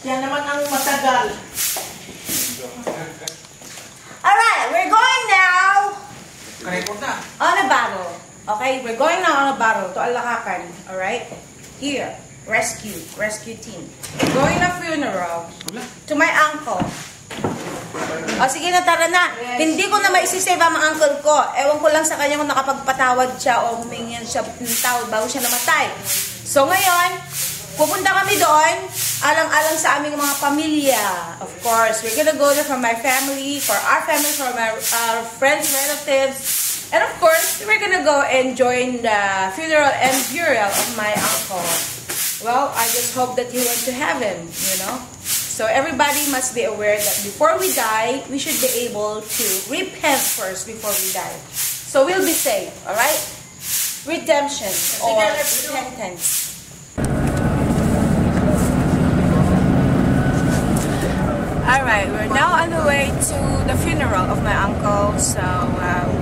Yan naman ang matagal. Alright, we're going now on a battle. Okay, we're going now on a battle to Alakakan. Alright? Here, rescue team. We're going to funeral to my uncle. O sige na, tara na. Hindi ko na maisisave ang uncle ko. Ewan ko lang sa kanya kung nakapagpatawad siya o humingin siya ng tawad bago siya namatay. So ngayon, pupunta kami doon, alang-alang sa aming mga pamilya. Of course, we're gonna go there for my family, for our friends, relatives, and of course, we're gonna go and join the funeral and burial of my uncle. Well, I just hope that he went to heaven, you know. So everybody must be aware that before we die, we should be able to repent first before we die. So we'll be saved, alright? Redemption or repentance. Alright, we're now on the way to the funeral of my uncle. So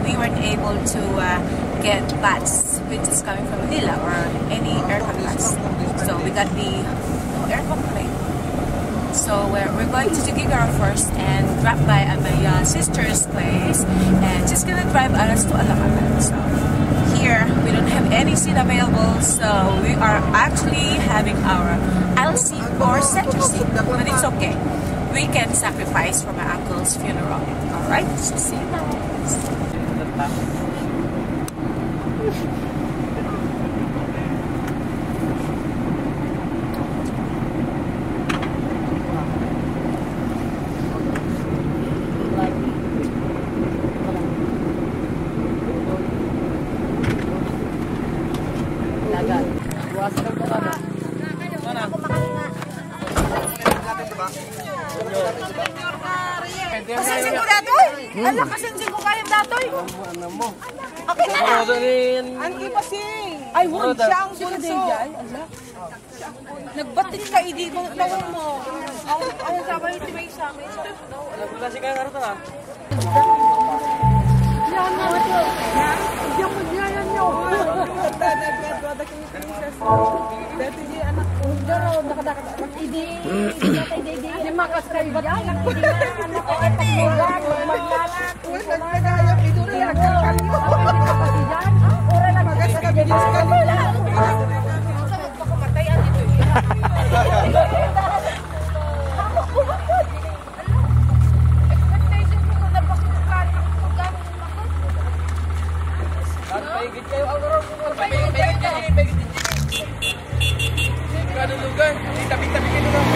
we weren't able to get bus, which is coming from Manila or any aircon bus. So we got the aircon plane. So we're going to Tuguegarao first and drop by at my sister's place, and she's gonna drive us to Alakakan. So here we don't have any seat available, so we are actually having our aisle seat or center seat, but it's okay. We can sacrifice for my uncle's funeral. Alright, so see you now. Kasansin ko datoy? Ala, kasansin ko kayo datoy? Okay na na. Anki pasing. Ay, wala. Siya ang bunso. Nagbating ka, hindi mo tawag mo. Ang sabay ito may sa akin. Wala si Kaya Karuta na. Yan mo ito. Diyan mo diyan nyo. Dati di anak ko. Daro, nakadakad. Hindi. Hindi makas kayo. Ba't anak ko? Hindi na anak ko. At pagmulan. Maglalak. Nagkagayap. Ito rin nagkakal nyo. Ura nagkakas ka. Hindi sa kanila. Pagkamatay ang ito. Paigit kayo ang laro. Paigit kada lugar. Tabi-tabi kayo lang.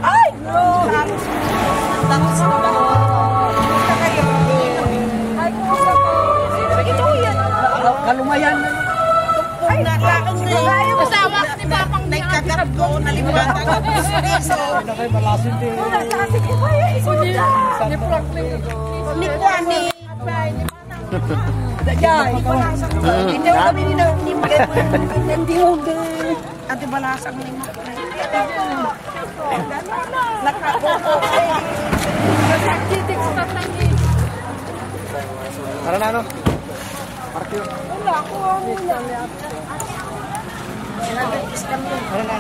Ay! Kalumayan na. Ay, kasama ka ni Papang nagkakarap ko, nalimutan ko. Nakay malasin din. Sige ba yung isuda? Ni Franklin. Ni Kwani. Dajay. Hindi ko kami hindi ko ate balasang ni Tara na, no? Parkyo. Wala ako. Tara na.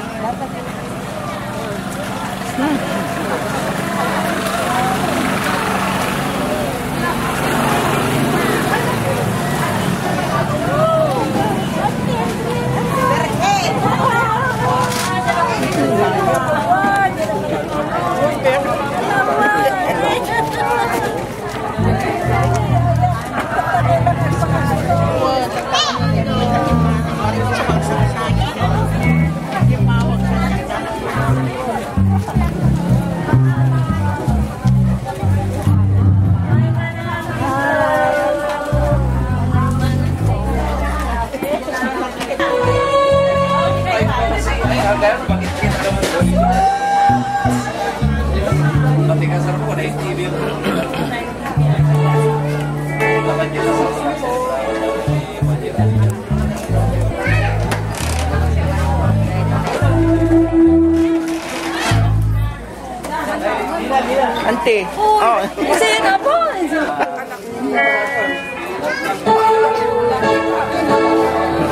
Ante. Oh. Kasi nga po.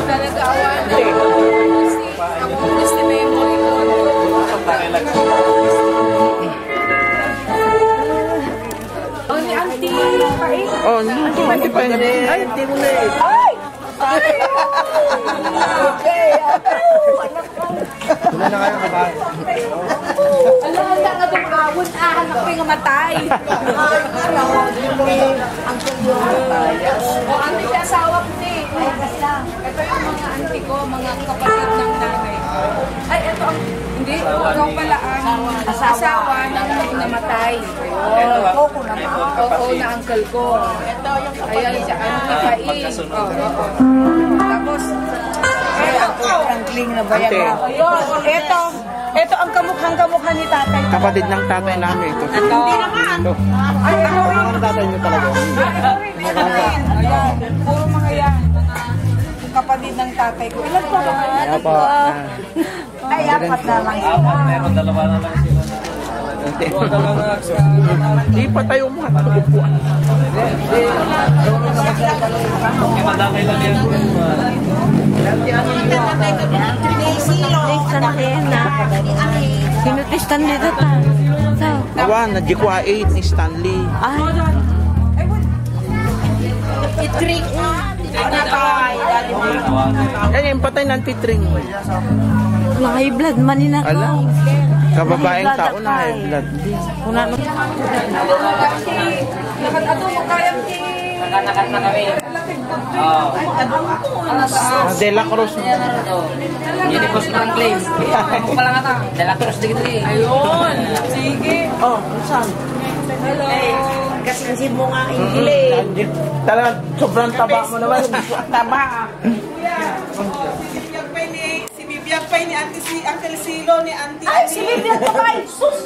Talaga awan. Ako gusto memory ko. Oh, ni auntie. Oh, hindi pa rin. Ay, hindi mo na eh. Ay! Okay. Wala na kayo kabahay. Alam mo nga itong awon, anak ko yung matay. O, auntie siya asawa ko ni. Ito yung mga auntie ko, mga kapatid ng nanay. Ay, ito ang, hindi, ikaw pala ang asawa ng namatay. Oo, na uncle ko. Ayan siya, auntie Pai. Tapos, Franklin na bayan Ante. na. Ito ang kamukhang-kamukha ni tatay. Kapatid ng tatay namin ito. Hindi naman. Ito. Ay, ito Ang tatay niyo talaga. Ayan, puro mga yan. Mga kapatid ng tatay ko. Ilan pa ba? Kaya pa. Ay, apat na lang. Meron dalawa na lang sila. Ante. Di pa tayo upuan. Madamay lang yan. Sinutistan nito ta. Awan, nadikwa 8 ni Stanley. Yan yung patay ng titring. High blood manina ko. Ala. Kababaeng tao na high blood. Nakat na kami. Oo. De La Cruz. Hindi ko sa claim. Ako pala nga ta. Dela Cruz dito eh. Ayun. Sige. Oh, saan? Hello. Kasi mo nga ingile. Talagang sobrang taba mo naman. Taba. Si Bibiyag pa ni Auntie si Uncle Silo ni Auntie. Ay, si Vivian pa ba? Sus!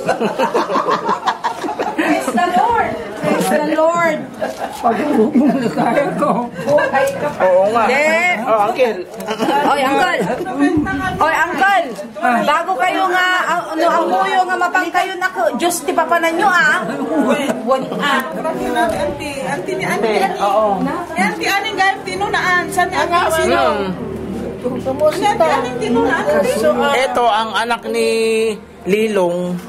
Praise the Lord! Praise the Lord! Oo nga. Hindi. Oh, uncle. Oy, uncle. Oy, uncle! Bago kayo nga, ang muyo nga mapang kayo na Diyos ti papanan nyo Buwan Auntie ni Auntie. Oo. Auntie aning gayam tinunaan. Saan ni Uncle Silo? Auntie aning tinunaan. Ito ang anak ni Lilong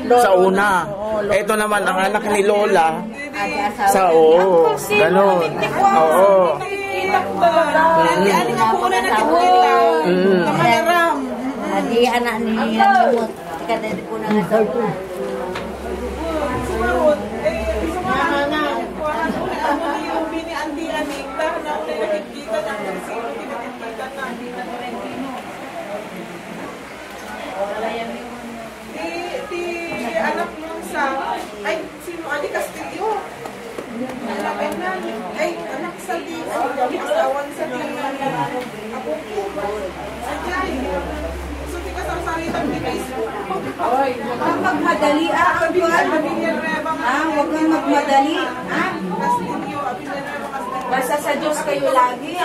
sa una. Ito naman ang anak ni Lola sa ganon. Oo. Auntie aning ako una nakikita. Kamalaram. Adi anak ni Lamut. Kada di po na nga Sumarot. Yung bini Auntie aning. Dahil na ako nakikita ng Uncle Silo. Kinakikita na. Anak nung sa, ay, sino? Ani Castillo. Ay, anak sa di, asawan sa di, ako po, sa Jai. So, di ka sa salitan di Facebook. Huwag magmadali, huwag kang magmadali. Castillo, Abinaneva Castillo. Basta sa Diyos kayo lagi,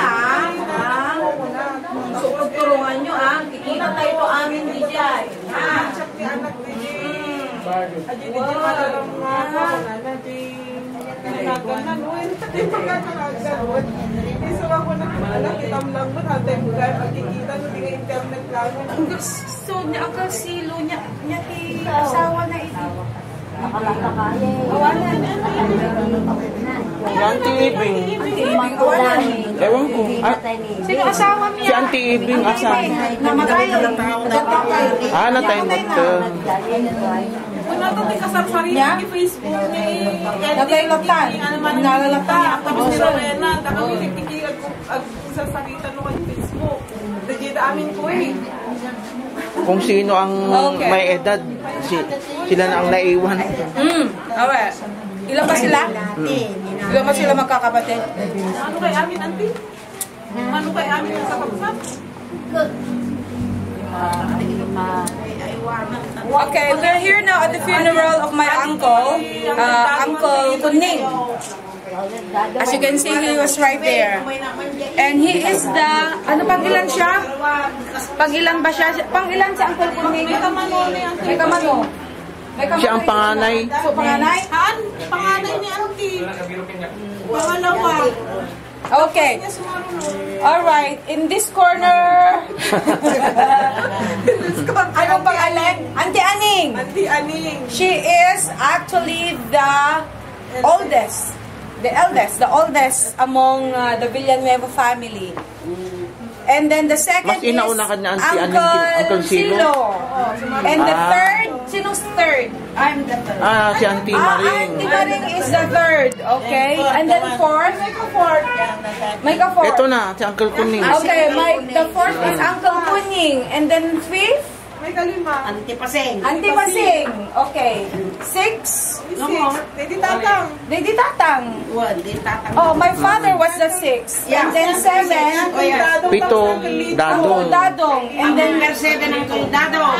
So, pagturungan nyo, kikita tayo po amin di Jai. Check ni anak di Aji di malalang nga ako na di naganan. Uy, di pagkakalagan. Iso ako na anak, itam lang mo, hatay mo dahil magkikita no, di nga internet lang. Ang gusto niya, ang kasilo niya ti asawa na ito. Awanan. Si Auntie Ibing. Awanan. Ewan ko. Sino asawa niya? Si Auntie Ibing asan? Namatay. Natay mo ito. Kung nato di kasarsari Niya? ni Facebook ni Nagkailatan. Nalalatan. Tapos ni Lorena, kami nagpikilag ko sa salita no kay Facebook. Dagita amin ko Kung sino ang may edad, sila na ang naiwan. Awe. Ilan ba sila? Ilan ba sila magkakapatid? Ano kay amin, Auntie? Ano kay amin sa kapsat? ma Ay, aywanan na. Okay, we're here now at the funeral of my uncle, Uncle Kuning. As you can see, he was right there. And he is the, ano pangilan siya? Pangilan ba siya? Pangilan si Uncle Kuning? May kamano. May kamano. Siya ang panganay. So, panganay? Panganay ni Auntie. Pangalawa. Okay. Alright, in this corner. Anong pangalan? Auntie Aning. Auntie Aning. She is actually the oldest. The oldest among the Villanueva family. And then the second Mas inauna ka na, Auntie Aning, Uncle Uncle Silo. And the third, sinong third? I'm the third. Si Auntie Maring. Auntie Maring is the third, okay? And then fourth? May ka-fourth. Ito na, si Uncle Kuning. Okay, the fourth is Uncle Kuning. And then fifth? May kalima. Auntie Pasing. Okay. Six? Lady Tatang. Lady Tatang. Oh, my father was the sixth. And then seven. Pito, Dadong. Dadong. And then Number 7 ang Dadong.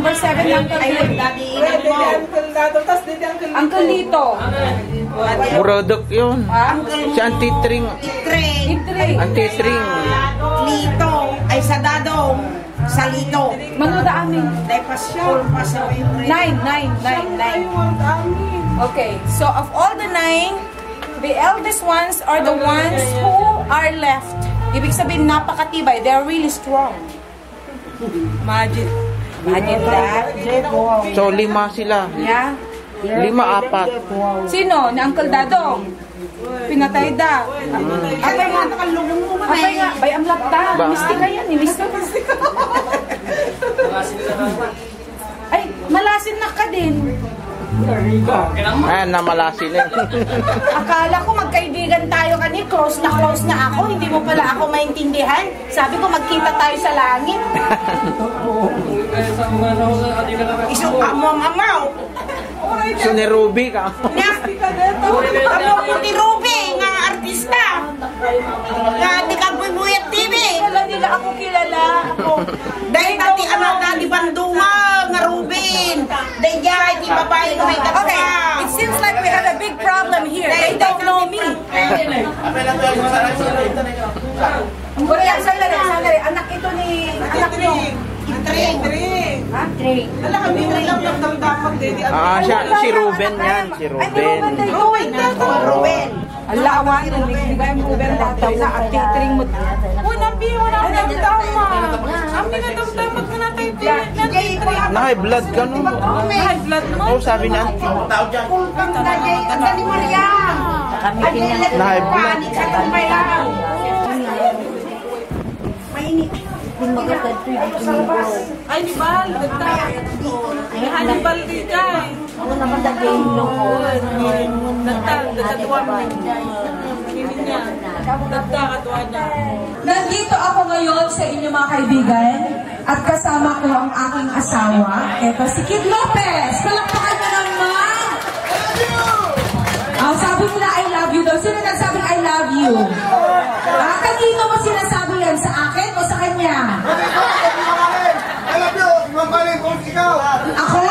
number 7 Uncle Uncle Dadong. Tapos Lady Uncle Lito. Muradok yun. Si Auntie Tring. Itri. Auntie Tring. Lito. Ay sa Dadong. Sa Lito. Manoda amin. Nine. Okay, so of all the 9, the eldest ones are the ones who are left. Ibig sabihin, napakatibay. They're really strong. Imagine that. So, 5 sila. Yeah. 5, 4. Sino? Ni Uncle Dadong. Pinatay da. Apay nga. Bayam lakta. Mistika yan. Mistika. Ay, malasin na ka din. Ayan, namalasin eh. Akala ko magkaibigan tayo kani, close na ako, hindi mo pala ako maintindihan. Sabi ko magkita tayo sa langit. Isuka mo ang amaw. So, ni Ruby ka. Amo ko ni Ruby, nga artista. Nga di ka bubuyat TV. Wala nila ako kilala. Dahil tati amaw na di bandunga, nga Rubin. Dahil jay, di babae ko may katwa. Okay, it seems like we have a big problem here. They don't know me. Wala, sandali. Anak ito ni, anak nyo. Tring. Ha? Tring. Wala kami lang nagdamdamag Lady Si Ruben yan. Si Ruben. Ruben. Ala, awan. Nagbigay mo Ruben datoy na at titring mo. Wala damdamag. Ami na damdamag ka na tayo. Na-high blood ka no? High blood mo. Oo, sabi na. Ganda ni Mariam. Na-high blood. Mainit. Ay, di ba? May Hannibal di dyan. Ako naman dagay lungkot. Nandito ako ngayon sa inyo mga kaibigan at kasama ko ang aking asawa. Ito si Kid Lopez. Palakpakan mo naman! Sabi nila I love you daw. Sino nagsabing I love you? Kanino mo sinasabi yan? Sa akin o sa kanya? Ako?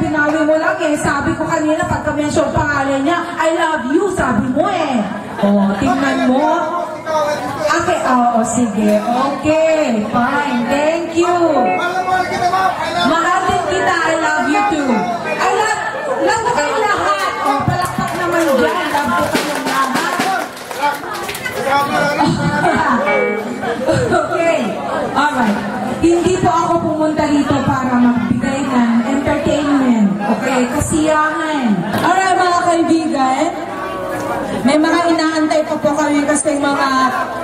Binawi mo lang eh. Sabi ko kanina pagka mention pangalan niya, I love you, sabi mo eh. Tingnan mo. Okay, sige. Okay, fine. Thank you. Mahal din kita, I love you too. Love ko kayong lahat. Palakpak naman dyan. Love ko kayong lahat. Okay. Alright. Hindi po ako pumunta dito para magbigay ng entertainment. Okay? Kasiyahan. Alright mga kaibigan. May mga inaantay pa po kami kasi mga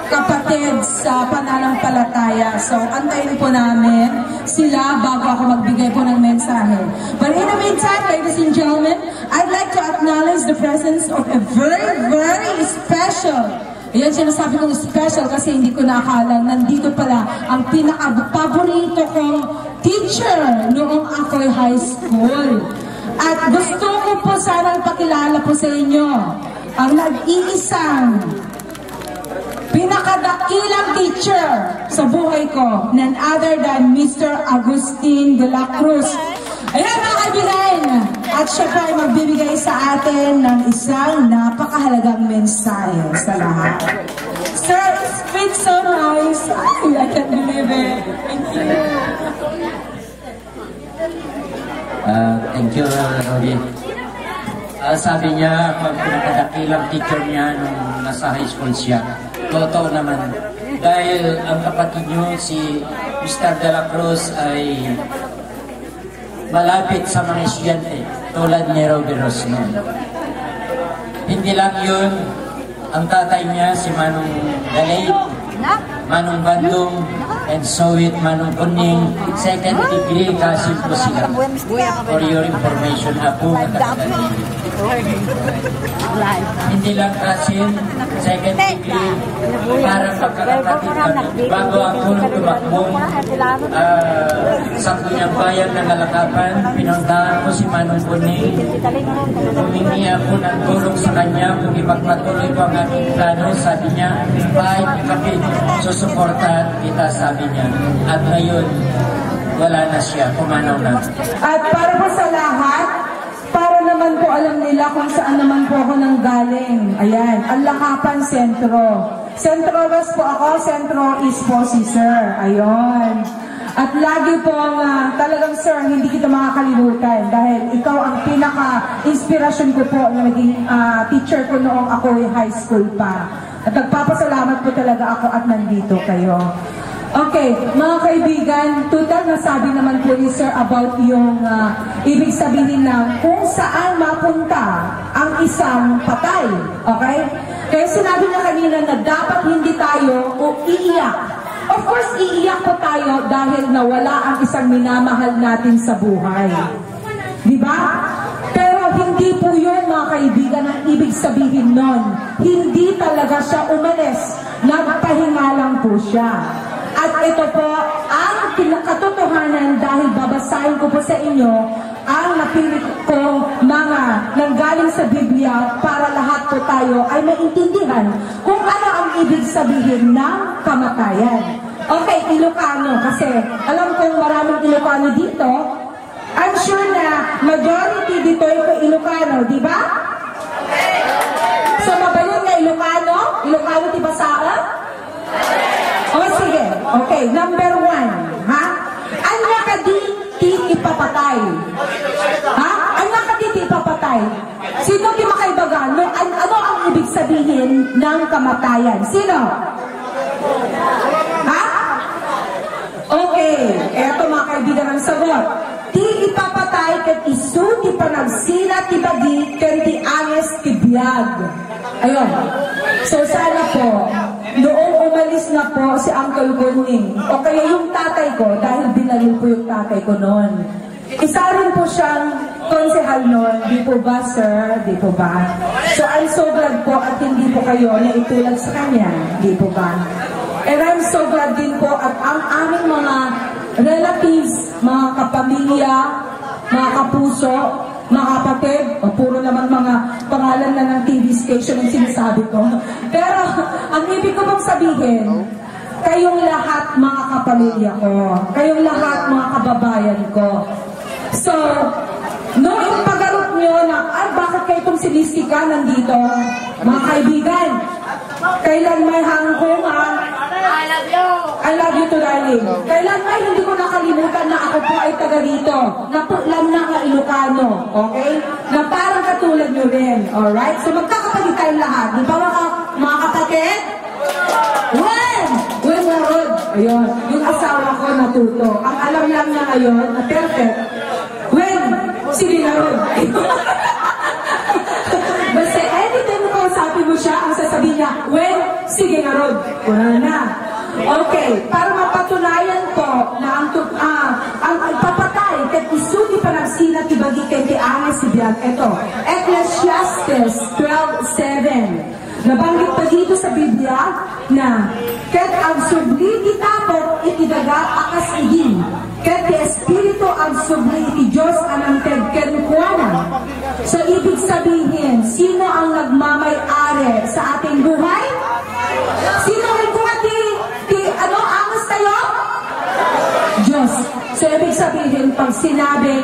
kapatid sa pananampalataya. So, antayin po namin sila bago ako magbigay po ng mensahe. But in the meantime, ladies and gentlemen, I'd like to acknowledge the presence of a very, very special. Ayan, sinasabi kong special kasi hindi ko nakakalang nandito pala ang pinaka-paborito kong teacher noong ako'y high school. At gusto ko po sanang pakilala po sa inyo ang nag-iisang pinakadakilang teacher sa buhay ko, none other than Mr. Agustin de la Cruz. Ayan mga kaibigan, at siya pa ay magbibigay sa atin ng isang napakahalagang mensahe sa lahat. Sir, speak so nice. Ay, I can't believe it. Thank you. Thank you, Rory. Sabi niya, pag pinakadakilang teacher niya nung nasa high school siya, totoo naman. Dahil ang kapatid niyo, si Mr. De La Cruz, ay malapit sa mga estudyante, tulad ni Robby Rosno. Hindi lang yun, ang tatay niya, si Manong Galay, Manong Bandung, and Sowit Manong Kuning, second degree, kasim po sila. For your information, ako matagdali. Hindi lang kasim, second degree, para pagkakapatid kami. Bago ako tumakbong sa kunyang bayan ng Alakapan, pinuntahan ko si Manong Kuning. Humingi ako ng tulong sa kanya kung ipagpatuloy ko ang aking plano. Sabi niya, kahit kapit, susuportahan kita, sabi niya. At ngayon, wala na siya, pumanaw na. At para po sa lahat, para naman po alam nila kung saan naman po ako nang galing. Ayan, Alakapan Sentro. Sentro West po ako, Sentro East po si Sir. Ayun. At lagi po talagang sir, hindi kita makakalimutan dahil ikaw ang pinaka-inspirasyon ko po na naging teacher ko noong ako ay high school pa. At nagpapasalamat po talaga ako at nandito kayo. Okay, mga kaibigan, total nasabi naman po ni Sir about yung ibig sabihin ng kung saan mapunta ang isang patay. Okay? Kaya sinabi niya kanina na dapat hindi tayo iiyak. Of course, iiyak po tayo dahil nawala ang isang minamahal natin sa buhay. Diba? Pero hindi po yun, mga kaibigan, ang ibig sabihin nun. Hindi talaga siya umalis. Nagpahinga lang po siya. At ito po ang katotohanan dahil babasahin ko po sa inyo ang napili kong mga nanggaling sa Biblia para lahat po tayo ay maintindihan kung ano ang ibig sabihin ng kamatayan. Okay, Ilocano, kasi alam kong maraming Ilocano dito. I'm sure na majority dito ay Ilocano, di ba? So mabayon na Ilocano? Ilocano ti Basara? O sige, okay, number 1, ha? Anya ka di ipapatay. Ha? Anya ka di ipapatay. Sino di makaibagan? Ano ang ibig sabihin ng kamatayan? Sino? Ha? Okay, eto mga kaibigan ang sagot. Ti ipapatay kat isu ti panagsila ti bagi ken ti anges ti biag. Ayun. So sana po, noong umalis na po si Uncle Kuning, o kaya yung tatay ko, dahil binalil po yung tatay ko noon. Isa rin po siyang konsehal noon, di po ba sir? Di po ba? So I'm so glad po at hindi po kayo na itulad sa kanya, di po ba? And I'm so glad din po at ang aming mga relatives, mga kapamilya, mga kapuso, mga kapatid, o puro naman mga pangalan na ng TV station ang sinasabi ko. Pero ang ibig ko bang sabihin, kayong lahat mga kapamilya ko, kayong lahat mga kababayan ko. So, noong pag-arot nyo na, bakit kayo itong sinistika nandito? Mga kaibigan, kailan may hangkong I love you to darling. Kailan may hindi ko nakalimutan na ako po ay taga dito. Naputlan na nga Ilocano. Okay? Na parang katulad nyo rin. Alright? So magkakapatid tayong lahat. Di ba mga kapatid? When Narod. Ayun. Yung asawa ko natuto. Ang alam lang na ngayon na perfect. When? Sige Narod. Basta anytime ko sabi mo siya, ang sasabihin niya, when? Sige Narod. Wala na. Okay, para mapatunayan ko na ang papatay kat isugi pa nagsina ti bagi kay ti anges si Biag. Ito, Ecclesiastes 12:7. Nabanggit pa dito sa Biblia na kat ang subli ti tapok itidaga akas igin. Kat ti Espiritu ang subli ti Diyos anang tedkenkuana. So ibig sabihin, sino ang nagmamay-ari sa ating buhay? Sino sabihin pag sinabing,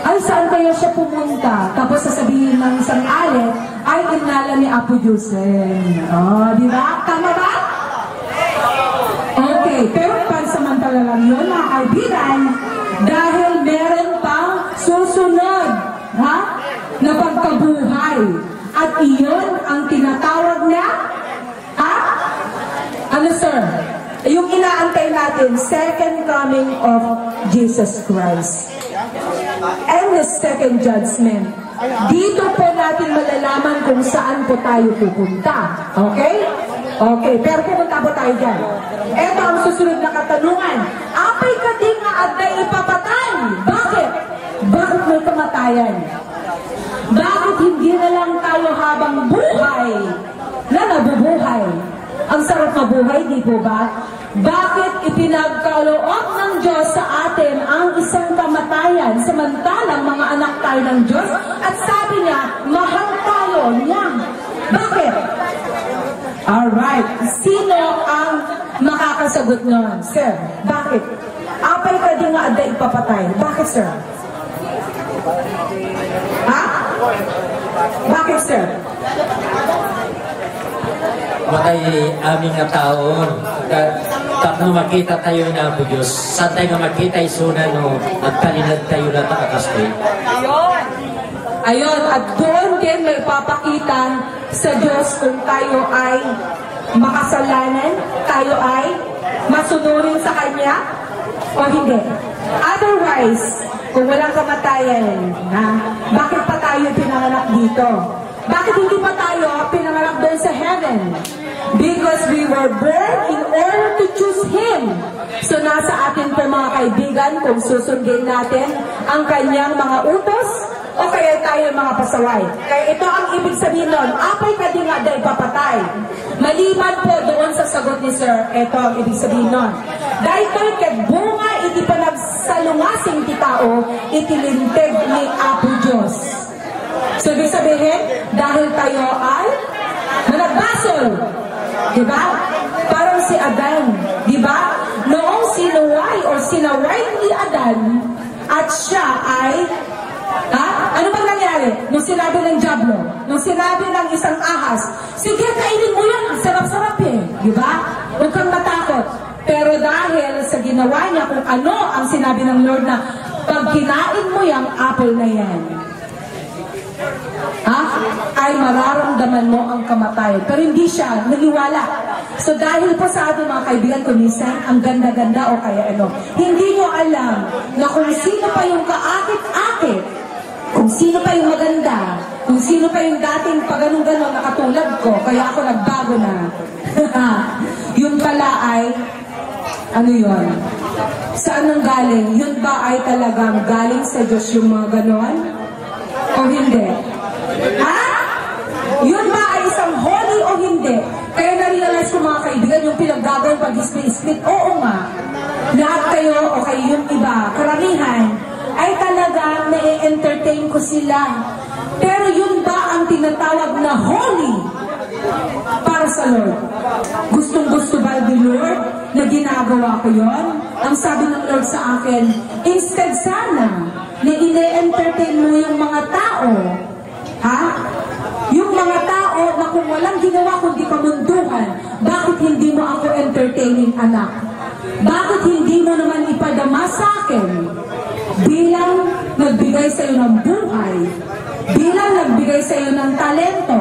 ay saan kaya siya pumunta? Tapos sasabihin ng isang alit, ay inala ni Apo Jose. Oh, di ba? Tama ba? Okay, pero pansamantala lang yun, mga kaibigan, dahil meron pang susunod, ha? Na pagkabuhay. At iyon ang tinatawag na, ha? Ano, sir? Yung inaantay natin, second coming of Jesus Christ. And the second judgment. Dito po natin malalaman kung saan po tayo pupunta. Okay? Okay, pero pupunta po tayo dyan. Ito ang susunod na katanungan. Apay ka din nga at na ipapatay. Bakit? Bakit may kamatayan? Bakit hindi na lang tayo habang buhay na nabubuhay? Ang sarap mabuhay, di po ba? Bakit ipinagkaloob ng Diyos sa atin ang isang kamatayan samantalang mga anak tayo ng Diyos? At sabi niya, mahal tayo niya. Bakit? Alright. Sino ang makakasagot nun? Sir, bakit? Apay ka din nga ada ipapatay. Bakit, sir? Ha? Bakit, sir? Makay aming nga tao, tapno makita tayo na po Diyos, saan tayo nga makita isuna no, at kalinag tayo na taakastoy. Ayun, at doon din may papakita sa Diyos kung tayo ay makasalanan, tayo ay masunurin sa Kanya, o hindi. Otherwise, kung walang kamatayan, bakit pa tayo pinanganak dito? Bakit hindi pa tayo pinanganak doon sa heaven? Because we were born in order to choose Him. So nasa atin po mga kaibigan kung susundin natin ang Kanyang mga utos o kaya tayo mga pasaway. Kaya ito ang ibig sabihin nun, apay ka di nga day papatay. Maliban po doon sa sagot ni Sir, ito ang ibig sabihin nun. Dahil to'y kagbunga, iti pa nagsalungasing ti tao, itilintig ni Apo Diyos. So, ibig sabihin, dahil tayo ay managbasol. Diba? Parang si Adan. Diba? Noong sinaway ni Adan, at siya ay, ano bang nangyari? Nung sinabi ng Diablo, nung sinabi ng isang ahas, sige, kainin mo yan, ang sarap-sarap eh. Diba? Huwag kang matakot. Pero dahil sa ginawa niya kung ano ang sinabi ng Lord na, pag kinain mo yung apple na yan, ay mararamdaman mo ang kamatayan. Pero hindi siya naniwala. So dahil po sa ating mga kaibigan ko minsan, ang ganda-ganda o kaya ano, hindi nyo alam na kung sino pa yung kaakit-akit, kung sino pa yung maganda, kung sino pa yung dating paganong-ganon na katulad ko, kaya ako nagbago na. Yung pala ay, ano yun? Saan nang galing? Yun ba ay talagang galing sa Diyos yung mga ganon? O hindi? Ha? Yun ba ay isang holy o hindi? Kaya na-realize ko mga kaibigan, yung pinaggagawin pag-split, oo nga. Lahat kayo o kayo yung iba, karamihan, ay talagang na-entertain ko sila. Pero yun ba ang tinatawag na holy para sa Lord? Gustong-gusto ba ni Lord na ginagawa ko yon? Ang sabi ng Lord sa akin, instead sana na ine-entertain mo yung mga tao, ha? Yung mga tao na kung walang ginawa kundi kamunduhan, bakit hindi mo ako entertaining, anak? Bakit hindi mo naman ipadama sa akin bilang nagbigay sa iyo ng buhay, bilang nagbigay sa iyo ng talento?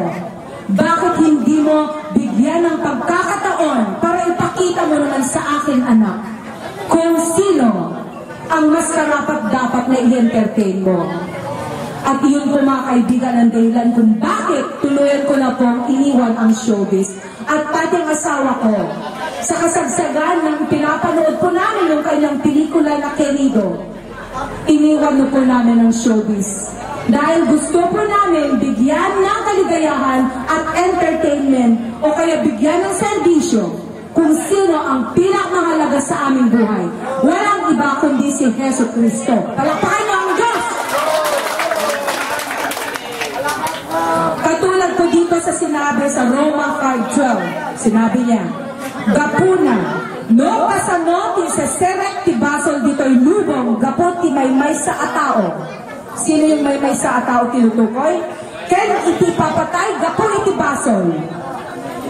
Bakit hindi mo bigyan ng pagkakataon para ipakita mo naman sa akin, anak, kung sino ang mas karapat-dapat na i-entertain mo? At iyon po mga kaibigan ang dahilan kung bakit tuluyan ko na pong iniwan ang showbiz. At pati ang asawa ko, sa kasagsagan ng pinapanood po namin yung kanyang pelikula na Querido, iniwan na po namin ang showbiz. Dahil gusto po namin bigyan ng kaligayahan at entertainment o kaya bigyan ng serbisyo kung sino ang pinakamahalaga sa aming buhay. Walang iba kundi si Jesu Cristo. Palakpakan niyo ang Diyos! Katulad ko dito sa sinabi sa Roma 5:12, sinabi niya, Gapuna, no kasanoti sa serek ti basol dito'y lubo kong gapot ti may sa atao. Sino yung may sa atao tinutukoy? Ken iti papatay, gapot iti basol.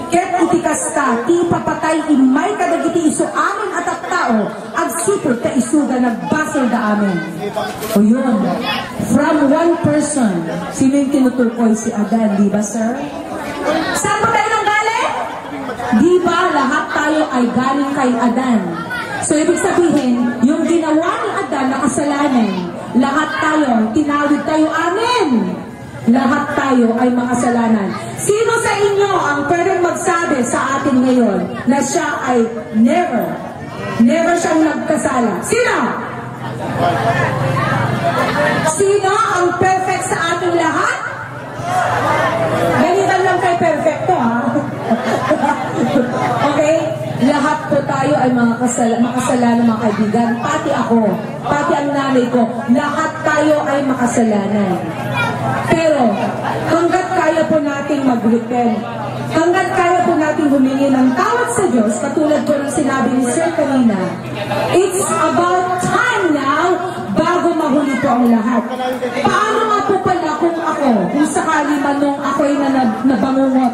Ket iti kasta, ti papatay imay kadagiti iso amin at tao, agsipod ka isuga nagbasol da amin. O yun, from one person, sino yung tinutukoy? Si Adan, di ba sir? Saan po tayo nang galing? Di ba lahat tayo ay galing kay Adan? So ibig sabihin, yung ginawa ni Adan na kasalanan, lahat tayo, tinawid tayo amin. Lahat tayo ay makasalanan. Sino sa inyo ang pwedeng magsabi sa atin ngayon na siya ay never siyang nagkasala? Sino? Sino ang perfect sa ating lahat? Ganito lang kay perfecto, ha? Okay? Lahat po tayo ay makasalanan, mga kaibigan. Pati ako, pati ang nanay ko, lahat tayo ay makasalanan. Pero, hanggat kaya po nating mag-repent, hanggat kaya po nating humingi ng tawad sa Diyos, katulad po ng sinabi ni Sir kanina, it's about time now bago mahuli po ang lahat. Paano nga po pala kung ako, kung sakali man nung ako'y nabangungot?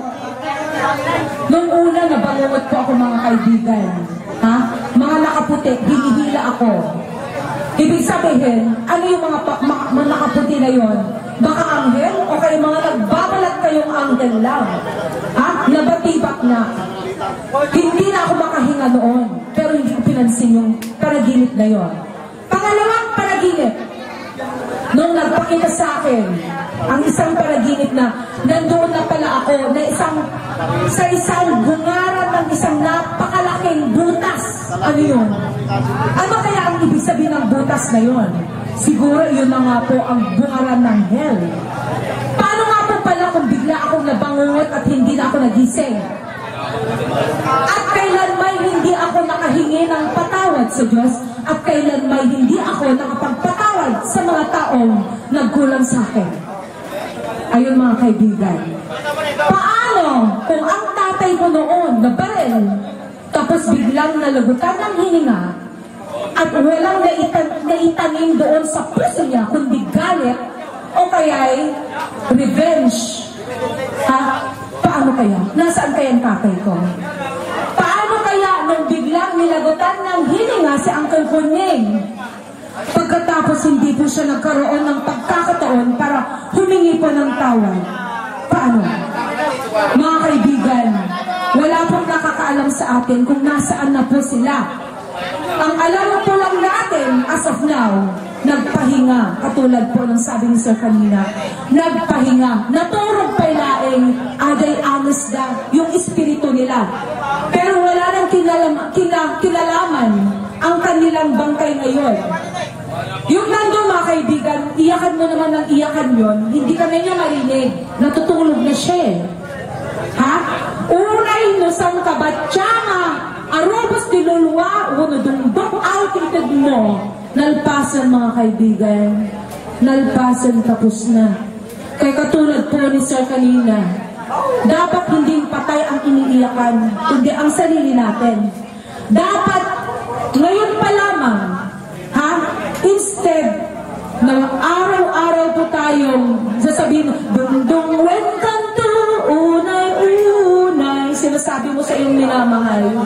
Nung una, nabangungot po ako, mga kaibigan. Ha? Mga nakaputi, hinihila ako. Ibig sabihin, ano yung mga nakaputi na yon? Baka anghel o kayo mga nagbabalat kayong anghel lang. Ha? Nabatibak na. Hindi na ako makahinga noon. Pero hindi ko pinansin yung panaginip na yon. Pangalawang panaginip. Nung nagpakita sa akin, ang isang panaginip na nandoon na pala ako na sa isang bungaran ng isang napakalaking butas. Ano yun? Ano kaya ang ibig sabihin ng butas na yun? Siguro yun na nga po ang bungaran ng hell. Paano nga po pala kung bigla akong nabangungot at hindi na ako nagising? At kailan may hindi ako nakahingi ng patawad sa Diyos at kailan may hindi ako nakapagpatawad sa mga taong nagkulang sa akin? Ayun, mga kaibigan. Paano kung ang tatay ko noon nabaril tapos biglang nalagutan ng hininga at walang naitanim doon sa puso niya kundi galit o kaya'y revenge? Ha? Paano kaya? Nasaan kaya ang tatay ko? Paano kaya nung biglang nilagutan ng hininga si Uncle Kuning? Pagkatapos hindi po siya nagkaroon ng pagkakataon para humingi po ng tawad. Paano? Mga kaibigan, wala pong nakakaalam sa atin kung nasaan na po sila. Ang alam po lang natin as of now, nagpahinga. Katulad po ng sabi ni Sir kanina, nagpahinga. Naturog pa ilaing aday anos na yung espiritu nila. Pero wala nang kinalaman ang kanilang bangkay ngayon. Yung nandun, mga kaibigan, iyakan mo naman ng iyakan yon, hindi ka na niya marinig. Natutulog na siya. Ha? Unay no sang kabatsanga, arobos dilulwa, unodungdok outreted mo. Nalpasan, mga kaibigan. Nalpasan, tapos na. Kaya katulad po ni Sir kanina, dapat hindi patay ang iniiyakan, kundi ang sarili natin. Dapat, ngayon pa lamang, ha? Instead, na araw-araw po tayong sasabihin, dungdung wenkanto, unay-unay, sinasabi mo sa iyong minamahal.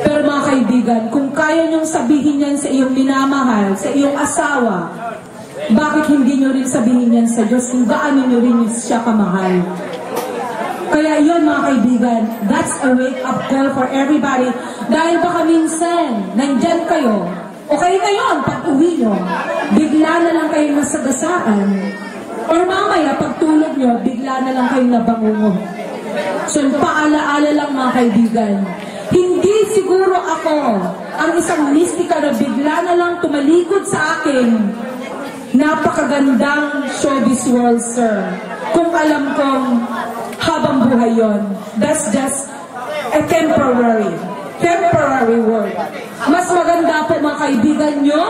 Pero mga kaibigan, kung kaya niyong sabihin yan sa iyong minamahal, sa iyong asawa, bakit hindi niyo rin sabihin yan sa Diyos kung gaano niyo rin siya kamahal? Kaya yun, mga kaibigan, that's a wake-up call for everybody. Dahil baka minsan, nandyan kayo, o kayo ngayon, pag uwi nyo, bigla na lang kayong nasagasaan. Or mamaya, pag tulog nyo, bigla na lang kayong nabangungo. So, paala-ala lang, mga kaibigan. Hindi siguro ako ang isang mistika na bigla na lang tumalikod sa akin. Napakagandang showbiz world, sir. Kung alam kong habang buhay yon, that's just a temporary word. Mas maganda po, mga kaibigan nyo,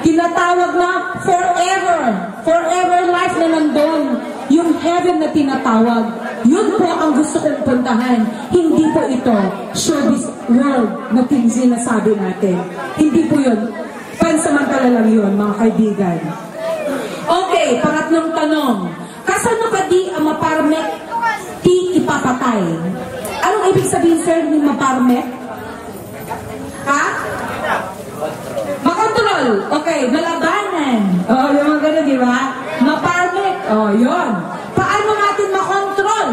tinatawag na forever life na nandun, yung heaven na tinatawag. Yun po ang gusto kong puntahan. Hindi po ito showbiz world na sinasabi natin. Hindi po yun. Pansamantala lang yun, mga kaibigan. Okay, pangatlong tanong. Kasano ka di ang maparmek ti ipapatay? Anong ibig sabihin, sir, ni maparmek? Ha? Makontrol. Okay, malabanan. Oh, yung mga ganun, di ba? Maparmek. Oh, yun. Paano natin makontrol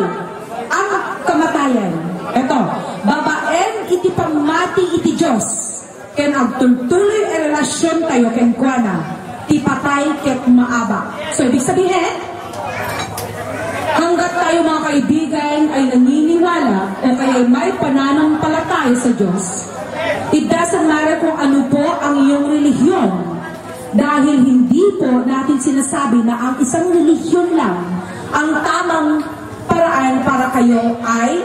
ang kamatayan? Ito, babaen iti pamati iti Diyos. Ken agtultuloy ang relasyon tayo ken kuana. Ti patay ket maaba. So, ibig sabihin, hanggat tayo mga kaibigan ay naniniwala o kaya may pananampalataya sa Diyos, it doesn't matter kung ano po ang iyong relihiyon. Dahil hindi po natin sinasabi na ang isang relihiyon lang ang tamang paraan para kayo ay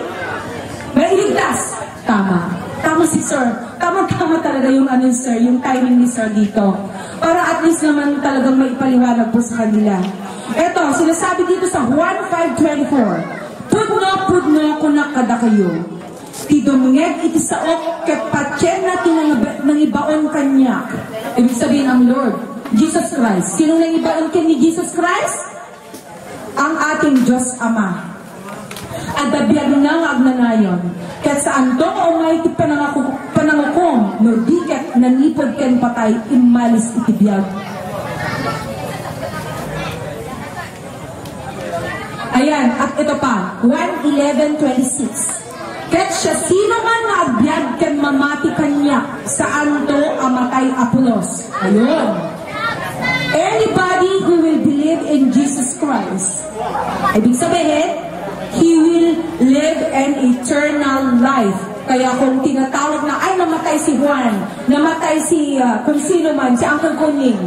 mailigtas. Tama. Tama si Sir. Tama-tama talaga yung ano, Sir, yung timing ni Sir dito. Para at least naman talagang may ipaliwanag po sa kanila. Ito, sinasabi dito sa Juan 5:24, Pudno kunakada kayo. Ti dumungeg iti saok ket patyen na tinangibaon kanya. Ibig sabihin ang Lord, Jesus Christ. Sinong nangibaon kanya ni Jesus Christ? Ang ating Diyos Ama. At dabiyag nga agnanayon. Ket saan to o may ti panangukom no diket nanipod ken patay imalis iti biyag. Ayan, at ito pa, 1:11:26. Ket siya sino man nga agbyag ken mamati kanya, saan to amatay Apolos. Ayun. Anybody who will believe in Jesus Christ, ibig sabihin, he will live an eternal life. Kaya kung tinatawag na, ay namatay si Juan, namatay si kung sino man, si Uncle Kuning,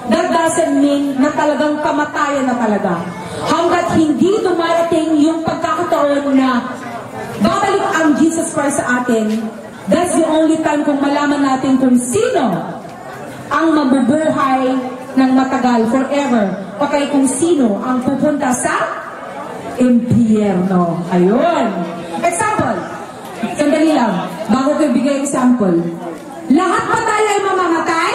that doesn't mean na talagang kamatayan na talaga. Hanggat hindi dumarating yung pagkakataon na babalik ang Jesus Christ sa atin, that's the only time kung malaman natin kung sino ang mabubuhay ng matagal, forever. Okay, kung sino ang pupunta sa impyerno. Ayun. Example. Sandali lang. Bago ko ibigay example. Lahat ba tayo ay mamamatay?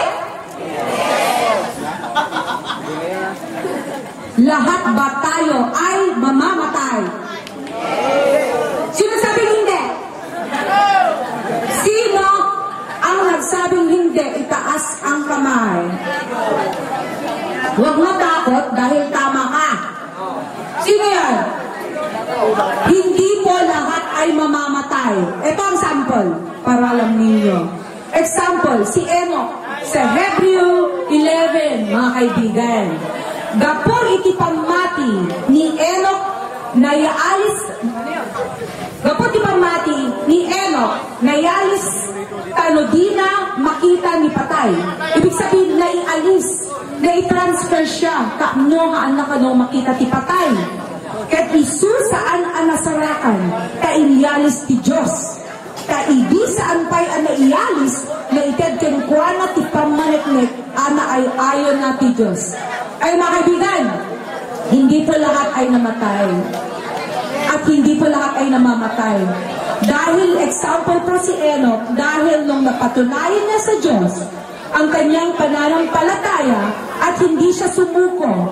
Lahat ba tayo ay mamamatay? Sino sabing hindi? Sino ang nagsabing hindi? Itaas ang kamay. Huwag matakot dahil tama ka. Sino yan? Hindi po lahat ay mamamatay. Ito ang sample para alam ninyo. Example, si Enoch sa Hebreo 11, mga kaibigan. Gapon iti pamati ni Enoch na yaalis. Gapon iti pamati ni Enoch na yaalis tanodina makita ni patay. Ibig sabihin na ialis, na i-transfer siya kaano anak ano makita ti patay. Ket isu saan anasarakan ka inialis ti Diyos. Ka idi saan pa'y anaialis na ited ken kuana ti pamaneknek ana ay ayon na ti Diyos. Ay mga kaibigan, hindi po lahat ay namatay. At hindi po lahat ay namamatay. Dahil example po si Enoch, dahil nung napatunayan niya sa Diyos ang kanyang pananampalataya at hindi siya sumuko,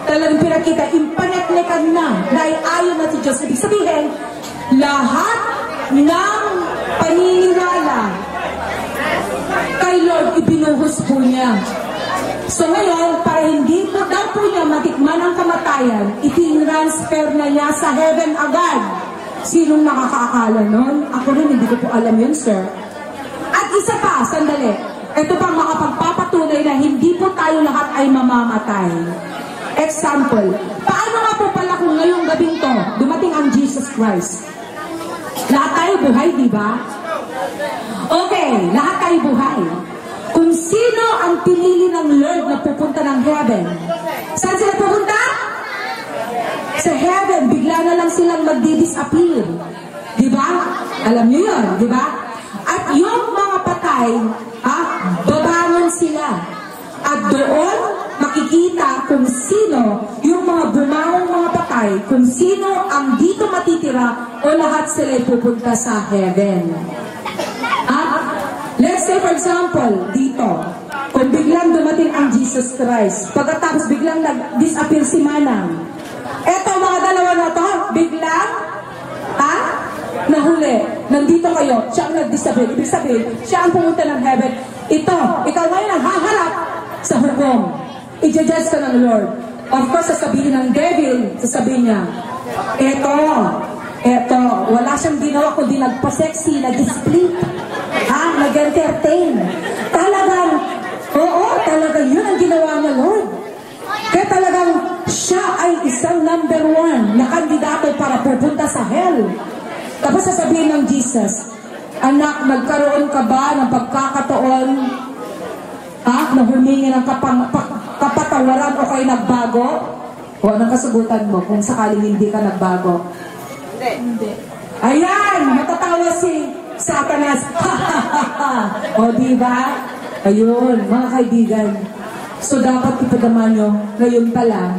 talagang pinakita, impaneklekan na ay ayon na si Diyos. Ibig sabihin, lahat ng paniniwala kay Lord ibinuhos po niya. So ngayon, para hindi po daw po niya matikman ang kamatayan, itinransfer na niya sa heaven agad. Sinong nakakaakala nun? Ako rin, hindi ko po alam yun, sir. At isa pa, sandali. Ito pang makapagpapatunay na hindi po tayo lahat ay mamamatay. Example, paano nga po pala kung ngayong gabing to, dumating ang Jesus Christ? Lahat tayo buhay, di ba? Okay, lahat tayo buhay. Kung sino ang pinili ng Lord na pupunta ng heaven, saan sila pupunta? Sa heaven, bigla na lang silang magdi-disappear. Di ba? Alam niyo yun, di ba? At yung mga patay, babangon sila. At doon, makikita kung sino yung mga bumawang mga patay, kung sino ang dito matitira o lahat sila pupunta sa heaven. Let's say for example, dito, Kung biglang dumating ang Jesus Christ, pagkatapos biglang nag-disappear si Manang, eto mga dalawa na to, biglang, nahuli, nandito kayo, siya ang nag-disappear. Ibig sabihin, siya ang pumunta ng heaven. Ikaw ngayon ang haharap sa hukom. I-judge ka ng Lord. Of course, sasabihin ng devil, sasabihin niya, eto, wala siyang ginawa kundi nagpa-sexy, nag-split, nag-entertain. Talagang yun ang ginawa niya, Lord. Kaya talagang siya ay isang number 1 na kandidato para pupunta sa hell. Tapos sasabihin ng Jesus, anak, nagkaroon ka ba ng pagkakataon na humingi ng kapatawaran o kayo nagbago? O anong kasagutan mo kung sakaling hindi ka nagbago? Hindi. Ayan, matatawa si Satanas. O diba? Ayun, mga kaibigan. So dapat ipadama nyo, ngayon pa lang,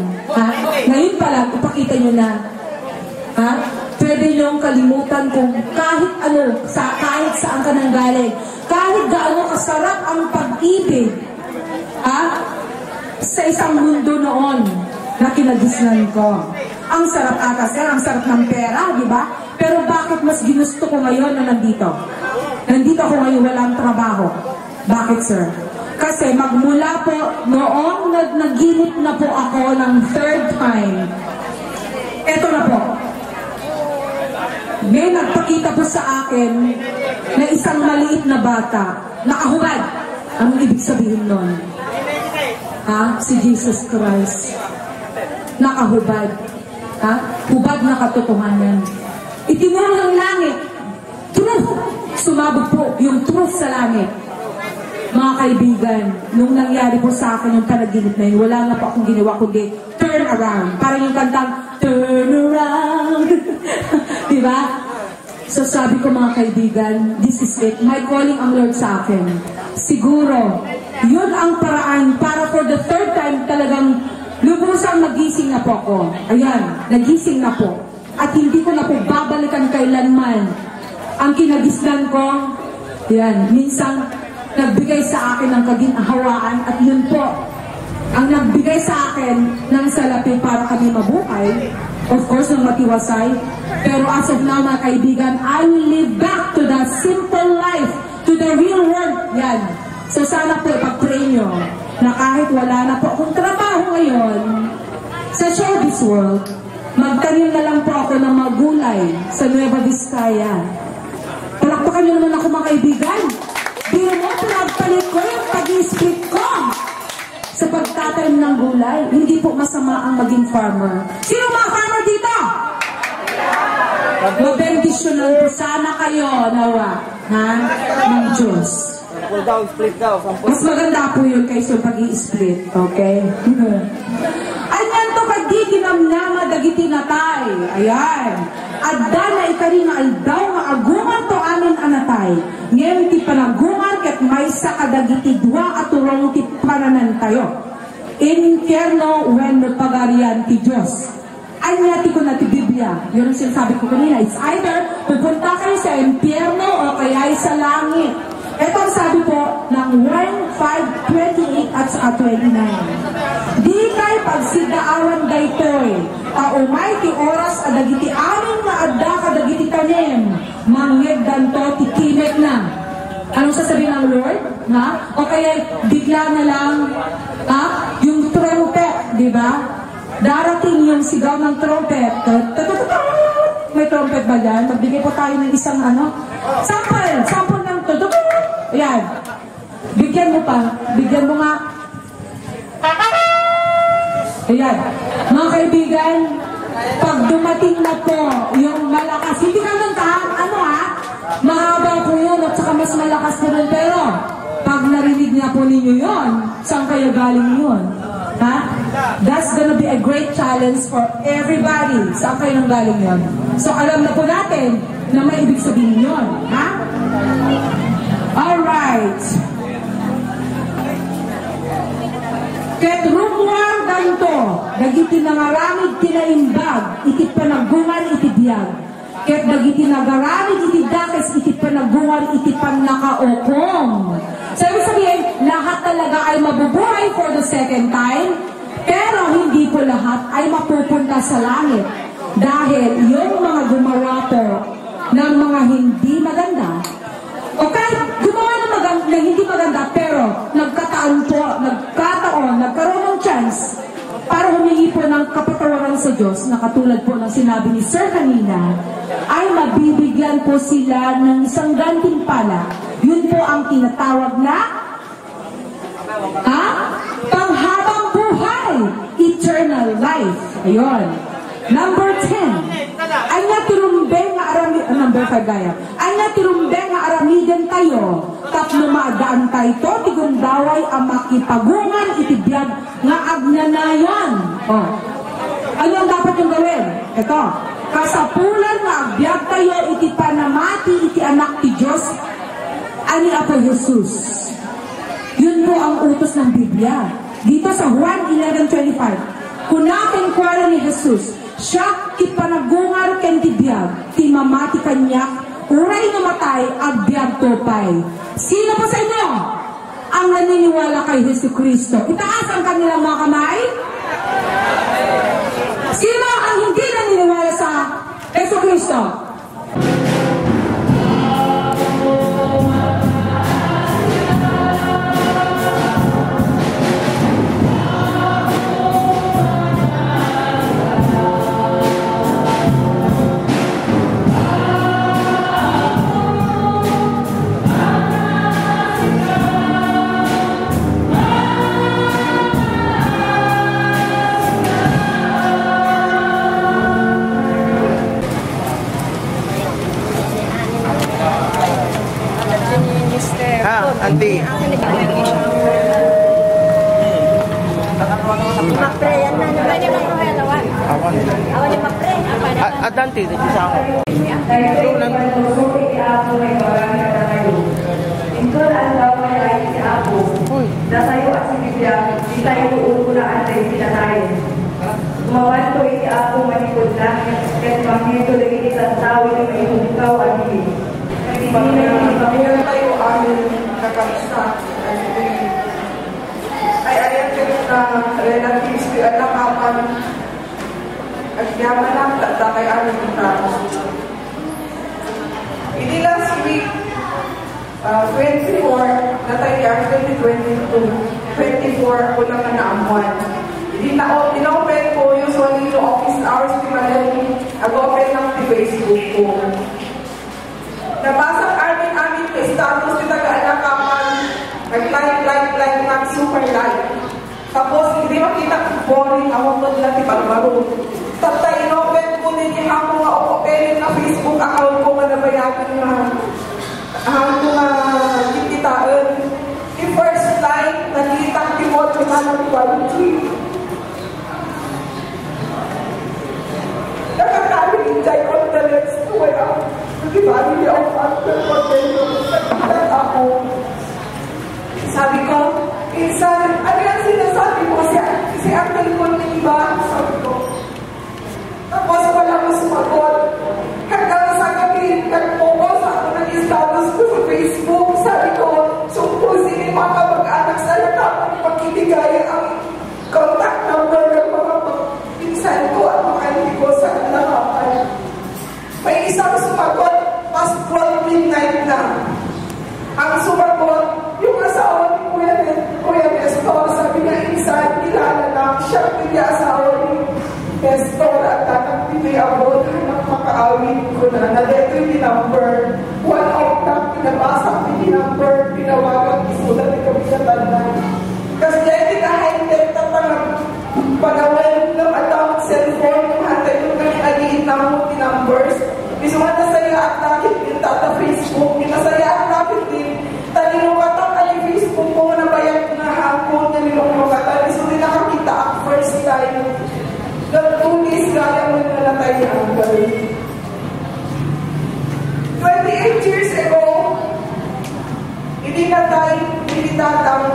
ngayon pa lang, ipakita nyo na, pwede nyo kalimutan kung kahit ano, kahit saan ka nang galing, kahit gaano kasarap ang pag-ibig, sa isang mundo noon na kinagisnan ko. Ang sarap ata, sir, ang sarap ng pera, di ba? Pero bakit mas ginusto ko ngayon na nandito? Nandito ako ngayon, walang trabaho. Bakit, sir? Kasi magmula po, noong naginip na po ako ng 3rd time, eto na po. May nagpakita po sa akin na isang maliit na bata, nakahubad. Ang ibig sabihin nun? Si Jesus Christ. Nakahubad. Hubad na katotohanan. Itinuro ng langit. Truth. Sumabog po yung truth sa langit. Mga kaibigan, nung nangyari po sa akin yung panaginip na yun, wala na po akong ginawa kundi turn around. Parang yung kantang, turn around. Diba? So sabi ko mga kaibigan, this is it. My calling ang Lord sa akin. Siguro, yun ang paraan para for the 3rd time talagang lubusang nagising na po ako. Ayan, nagising na po. At hindi ko na po babalikan kailanman. Ang kinagisnan ko, yan, minsan nagbigay sa akin ng kaginhawaan at yun po, ang nagbigay sa akin ng salapi para kami mabuhay, of course, ng matiwasay. Pero as of now, mga kaibigan, I will live back to that simple life, to the real world. Yan. So sana po ipag-pray nyo na kahit wala na po akong trabaho ngayon sa showbiz world, magtanim na lang po ako ng magulay sa Nueva Vizcaya. Palakpakan nyo naman ako mga kaibigan. Biro mo, pinagpalit ko yung pag-i-split ko sa pagtatanim ng gulay. Hindi po masama ang maging farmer. Sino mga farmer dito? Mabendisyonan po sana kayo, nawa, ng Diyos. Split daw. Mas maganda po yun kaysa pag-i-split, okay? Ayan to kadi kinamnama dagiti natay. Ayan. Adda na itari na aldaw nga agungan to amin anatay. Ngayon ti panagungan ket maysa kadagiti dua at turong ti pananan tayo. Infierno when pagarian ti Diyos. Anya ti ko na ti Biblia. Yun ang sinasabi ko kanina. It's either pupunta kayo sa impyerno o kaya sa langit. Ito ang sabi po ng 1:5:28 at 29. Di kay pagsidaawan daytoy, umay ti oras adagiti amin nga adda kadagiti tanem, mangyegdan to ti kimet na. Anong sasabihin ng Lord? O kaya bigla na lang yung trumpet, di ba? Darating yung sigaw ng trumpet. May trumpet ba dyan? Magbigay po tayo ng isang sample ng tudok. Ayan. Bigyan mo pa. Bigyan mo nga. Ayan. Mga kaibigan, pag dumating na po yung malakas, hindi ka nun mahaba po yun at saka mas malakas po nun. Pero, pag narinig na po ninyo yun, saan kayo galing yun? That's gonna be a great challenge for everybody. Saan kayo nang galing yun? So, alam na po natin na may ibig sabihin yun. Alright. Ket rumwar danto, dagiti nangaramid tinaimbag, iti panaggungan iti biyag. Ket dagiti nagaramid iti dakes iti panagungan iti pannakaokong. So, ibig sabihin, lahat talaga ay mabubuhay for the second time, pero hindi po lahat ay mapupunta sa langit. Dahil yung mga gumawa po ng mga hindi maganda, o kahit gumawa ng hindi maganda, pero nagkaroon ng chance para humingi po ng kapatawaran sa Diyos, na katulad po ng sinabi ni Sir kanina, ay mabibigyan po sila ng isang gantimpala. Yun po ang tinatawag na panghabang buhay, eternal life. Ayun. Number 10. Ay nga tirumbeng nga aramid, number 5 gaya. Ay nga tirumbeng nga aramiden tayo, tapno maadaan tayo to, tigundaway ang makipagungan itibiyag nga agnanayan. Oh. Ano ang dapat yung gawin? Ito. Kasapulan nga agbyag tayo iti panamati iti anak ti Diyos ani Apo Jesus. Yun po ang utos ng Biblia. Dito sa Juan 11:25. Kunakin kwala ni Jesus, siya ti panagungar ken ti biyag, ti mamati kanyak, uray namatay, agbyag tupay. Sino po sa inyo ang naniniwala kay Jesu Cristo? Itaas ang kanilang mga kamay. Sino ang hindi naniniwala sa Jesu Cristo? Andi. Mapre, yan na. Naman yung mga lawan. Awan yung mapre. At nanti, di sa ako. Ito ang gawin ay si Apo. Na tayo at si Biblia, di tayo uuunaan tayo sinatayin. Gumawan ko iti Apo manikod na, kahit pangito lagi isang tao yung may hukaw at hindi. Pagkakita tayo amin nakamisa ay ayan na relatives ko at nakapan at yaman lang kay amin ng tao. Hindi last week 24 na tayo 2022 24 ako lang na naamuan. Inopen ko usually yung office hours di Malay ag-open ng Facebook ko. Nabasa amin kay status ni taga-alakapan, nag-like, super like. Tapos, hindi makita boring ako po nila tibagbaro. Tapos, inopen ko ninyo ako nga open na Facebook account ko nga nabayagan na ako nga kikitaan. Yung first time, nakita ko na ng quality. Nakakawin enjoy on the next wala. Nagibali niya ako after pag-video. Nagkitat ako. Sabi ko, insan, ano yan sinasabi mo? Si Uncle ko na iba? Sabi ko. Tapos wala ko sumagot. Hanggang sa gabi, nag-focus ako ng status ko sa Facebook. Sabi ko, sumpusin yung mga mag-anak sa lakapan pag-ibigay ang contact number ng mga pinsan ko at mga hindi ko sa lakapan. May isang sumagot, past 12 midnight na. Ang sumagot, yung asawa ni Kuya Nestor, sabi niya, insan, kilala lang siya, hindi asawa ni Nestor at tanang pinayabot ng makaawin ko na. Naleto yung number. One of them, pinabasa ko yung number, pinawagan, isulat ni kami sa tanang. Kasi dahil high-tech na pagawin ng atawag cellphone, yung hantay yung kanyang na mo numbers. Gusto nga nasaya at nakit din tata Facebook, nasaya at nakit din talinukatan ka yung Facebook ko na bayad na hapon na nilukatan. Gusto din nakakita at first time na 2 days gaya mo na natay ni Uncle. 28 years ago, hindi natay, hindi tatang.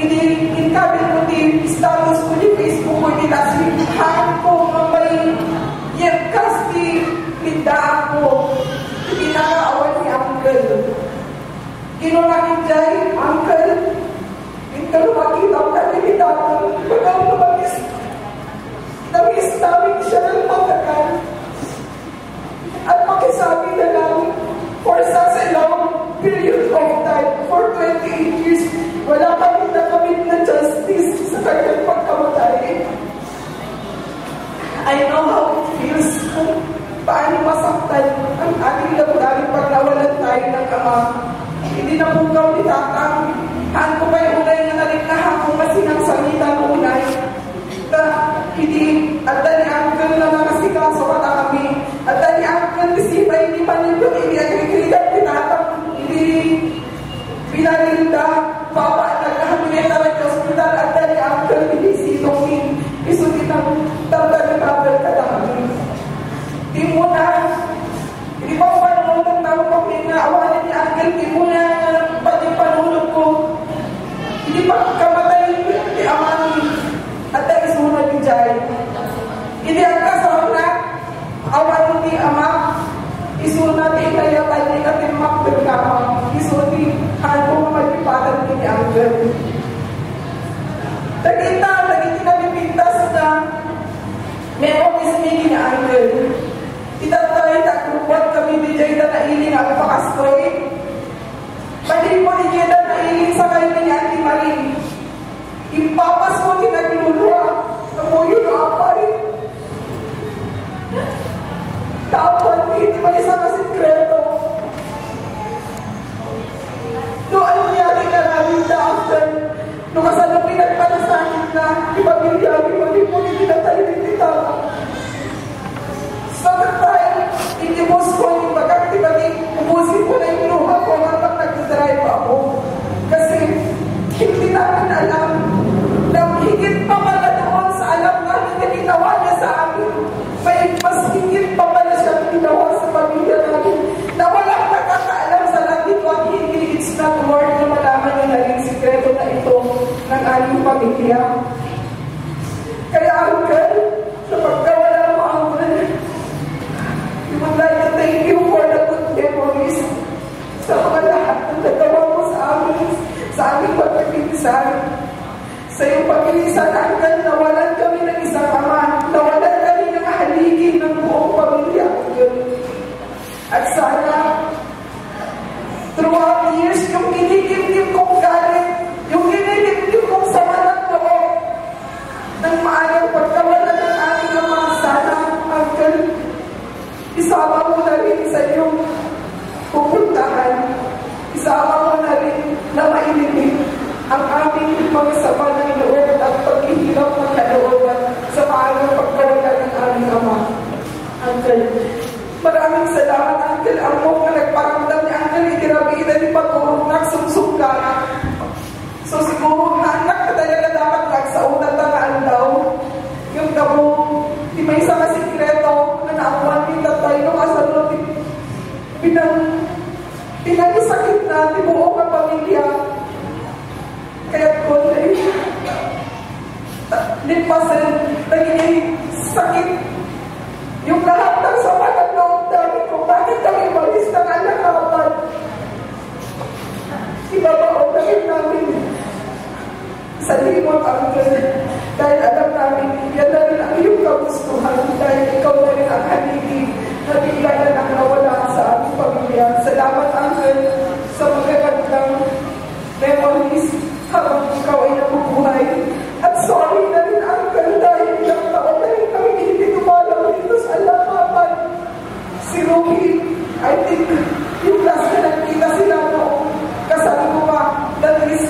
in-comment ko di status ko di Facebook ko di nasihan ko may yerkas di pinda ako pinakaawan ni Uncle. Ginunakit dyan, Uncle, ito makita ko na nilitapon. Pagkaw lumagis, nangis namin siya ng matagal. At pakisabi na lang, for such a long period of time, for 28 years, wala kami nakamit na justice sa kanyang pagkamatay. I know how it feels kung paano masaktan ang ating damdamin pag nawalan tayo ng ama. Hindi na bukaw ni Tatang. Haan ko pa yung unay na naliknahan kung masinang salita ng unay. Na hindi, at dali Uncle na nakasikaso ka na kami. At dali Uncle, disipa hindi panipot, hindi agrikrigat ni Tatang, hindi pinalinda. Papa, nagkahamilita rin sa hospital. At dali Uncle, hindi sitongin. Isutin ang tabal-tabal ka na kami. Di mo na, hindi pa panunod ang tao ko pinaawanan ni Uncle, di mo na pati panunod ko. Hindi pa kamatay ni Amani at dahil sunod ni Jai. Hindi ang kasama na awan ni Ama, isunod ni Inayatan ni Katimak Berkama, isunod ni Hanpo Magpipatan ni Uncle. Nagkita kami pintas na may office meeting ni Uncle. Itatay, takrupot kami di Jayda na iling ang pakastoy. Pagin mo di Jayda na iling sa kayo ni Auntie Marie. Impapas mo tinagluluwa. Namuyo na apay. Tapos, hindi man isang kasikreto. No, ano nangyari na namin na after? No, kasalong pinagpanasahin na ipamilyari mo, di mo tinatay ni Tita. Sa time, inibos ko yung pagkakitibagin, ubusin ko na yung luha ko habang nag-drive ako. Kasi hindi namin alam na higit pa pala doon sa alam namin na ginawa niya sa amin. May mas higit pa pala siya ginawa sa pamilya namin na walang nakakaalam sa langit at hindi it's not worth na malaman niya na rin sikreto na ito ng aming pamilya. Kaya Uncle, sa pagkawala mo Uncle, we would like to thank you for the good memories sa mga lahat ng nagawa mo sa amin, sa aming pagpipinsan. Sa iyong pagpipinsan, Uncle, nawalan kami ng isang ama, nawalan kami ng haligi ng buong pamilya. At sana, throughout the years, yung kinikilig kong galit, yung kinikilig kong sama ng loob, ng maagang pagkawala ng aming ama, sana, Uncle, isama mo na rin sa iyong pupuntahan. Isama mo na rin na mailinig ang aming mga sama ng loob at paghihirap ng kalooban sa maagang pagkawala ng aming ama. Uncle, maraming salamat, Uncle. Ang mo na nagparamdam ni Uncle, itirabida ni pag-urong nagsumsum ka. So siguro, anak ka talaga dapat nagsaunat na andaw. Yung damo, di may isa ka sikreto na naamuan ni tatay nung asalot, pinag-isakit na di buong ang pamilya. Kaya ko na lipasan, naging sakit yung lahat ng sama ng loob namin kung bakit kami malis ng alakapan. Ibabaon na rin namin sa limot, Uncle, dahil alam namin, yan na rin ang iyong kagustuhan dahil ikaw na rin ang haligi na bigla na nang nawala sa aming pamilya. Salamat, Uncle, sa magagandang memories habang ikaw ay nabubuhay. At sorry na rin, Uncle, dahil ilang taon na rin kami hindi tumalaw dito sa alakapan. Si Ruby, I think, yung last na nagkita sila noong kasama ko pa, that is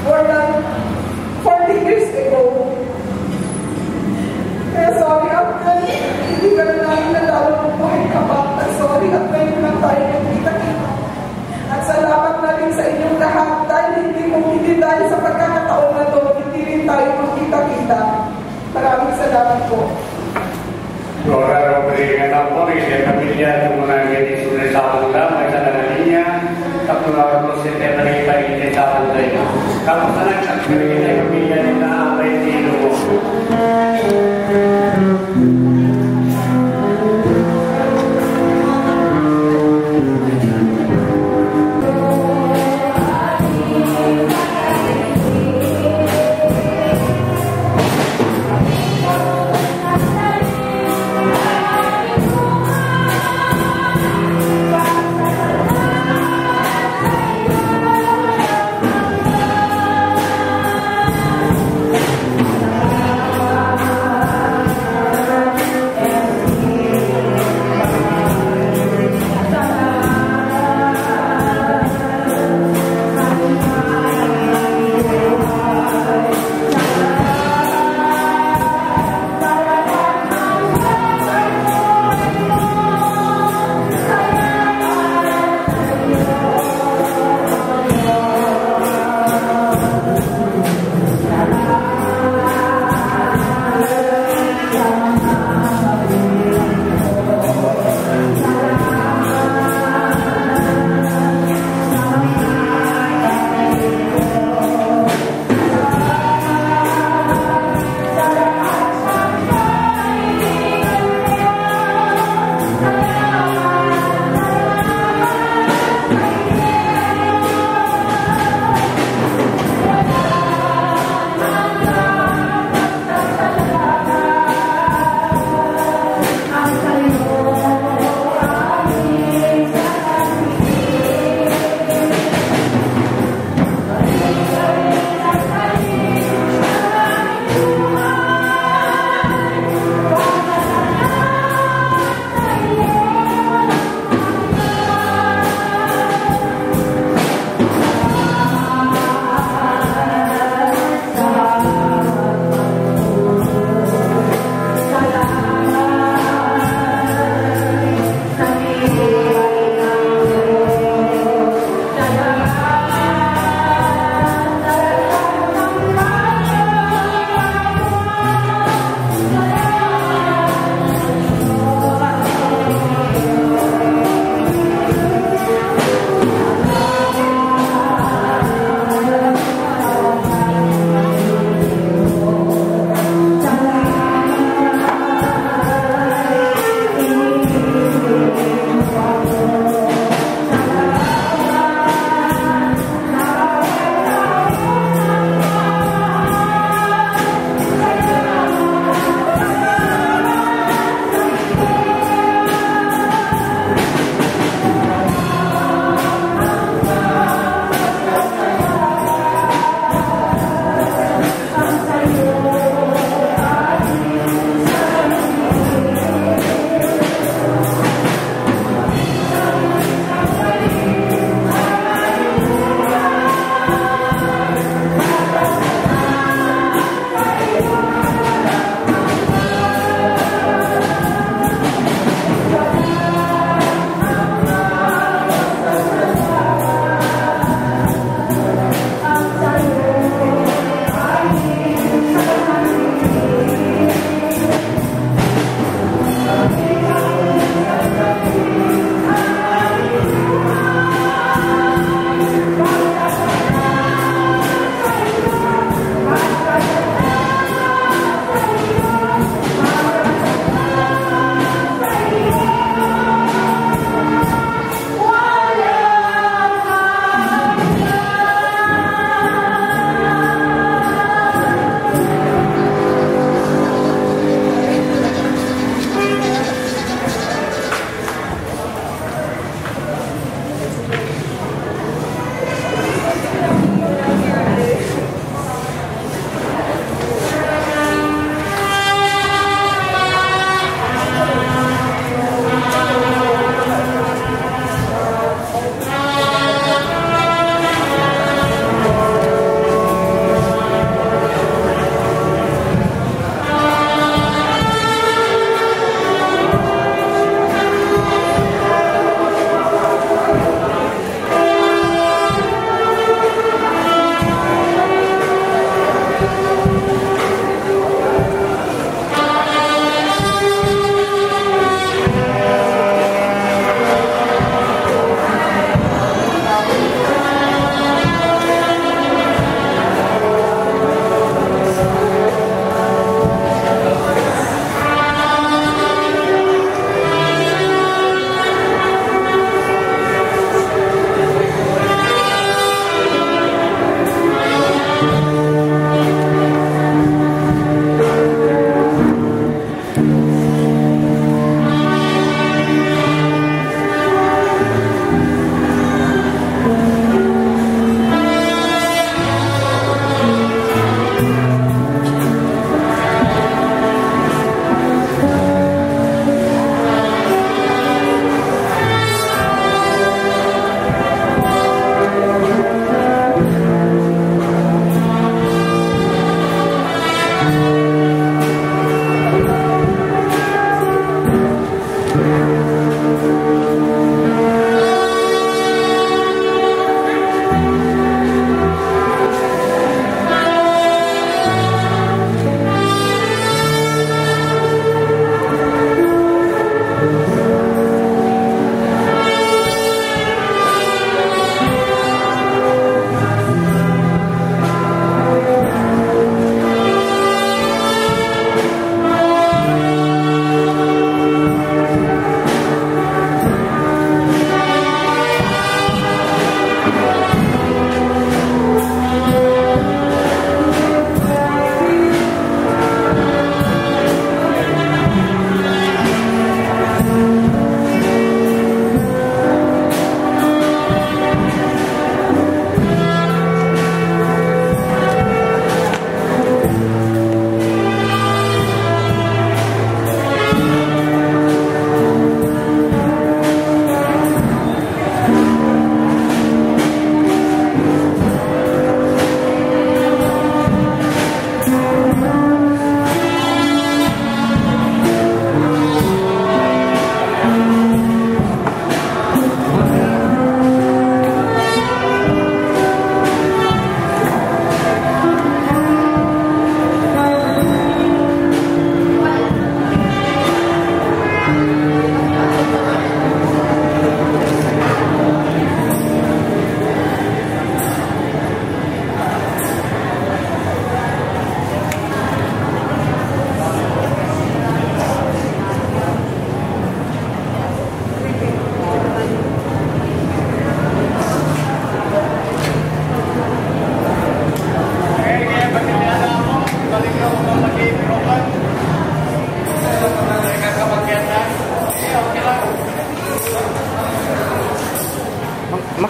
more than 40 years ago. Kaya sorry, Uncle, hindi ka na namin nadalo ng buhay ka pa. At sorry, at ngayon lang tayo nagkita-kita. At salamat na rin sa inyong lahat dahil hindi dahil sa pagkakataon na to, hindi rin tayo magkita-kita. Maraming salamat po. Ahora obligan po sa pamilya ng mga ganitong sa mga may sa linya, tapos na po sa tema ng sa Kamusta lang at pinagin ay pamilya nila Abay Tilo.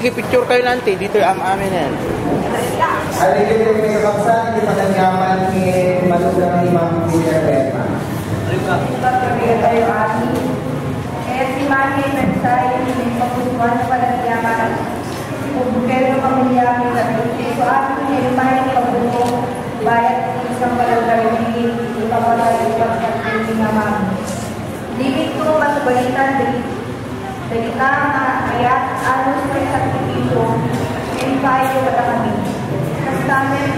magkipicture kayo nanti. Dito ang amin yan. Aligid kami sa kapsan, di patanggaman ni Malugang ni Ma'am Villanueva. Kami tayo amin. Kaya si Mami nagsay, may pagkutuan na palagyaman. Kung kayo pamilya kami sa pagkutuan, so amin yung may pagkutuan, bayat isang palagyaman, ipapalagay pagkutuan na Mami. Libig ko masubalitan, dalita mga ayat, alos may sakripisyo, and kayo pada kami. Kasi namin,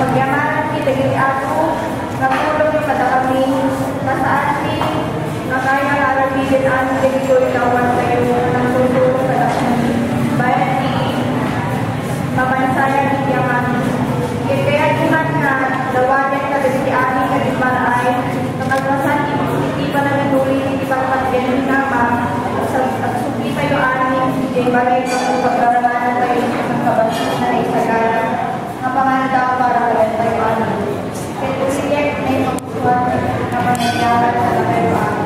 pagyaman, kitagili ako, natulog pada kami, nasaan si, nakaya lalabigin ang dito inawan kayo, ng tulog pada kami. Bayan si, mabansayan si yaman. Kaya iman nga, dawagan ka din si Ani, kaliman ay, nakagmasan, hindi pa namin huli, hindi pa kapatyan nama, at suki pa yung Ani, hindi bagay pa kung pagkaramanan tayo ng kabasin na isagara, na panganda para kaya tayo Ani. Kaya uliyak na yung magkuhan na mangyayara na tayo Ani.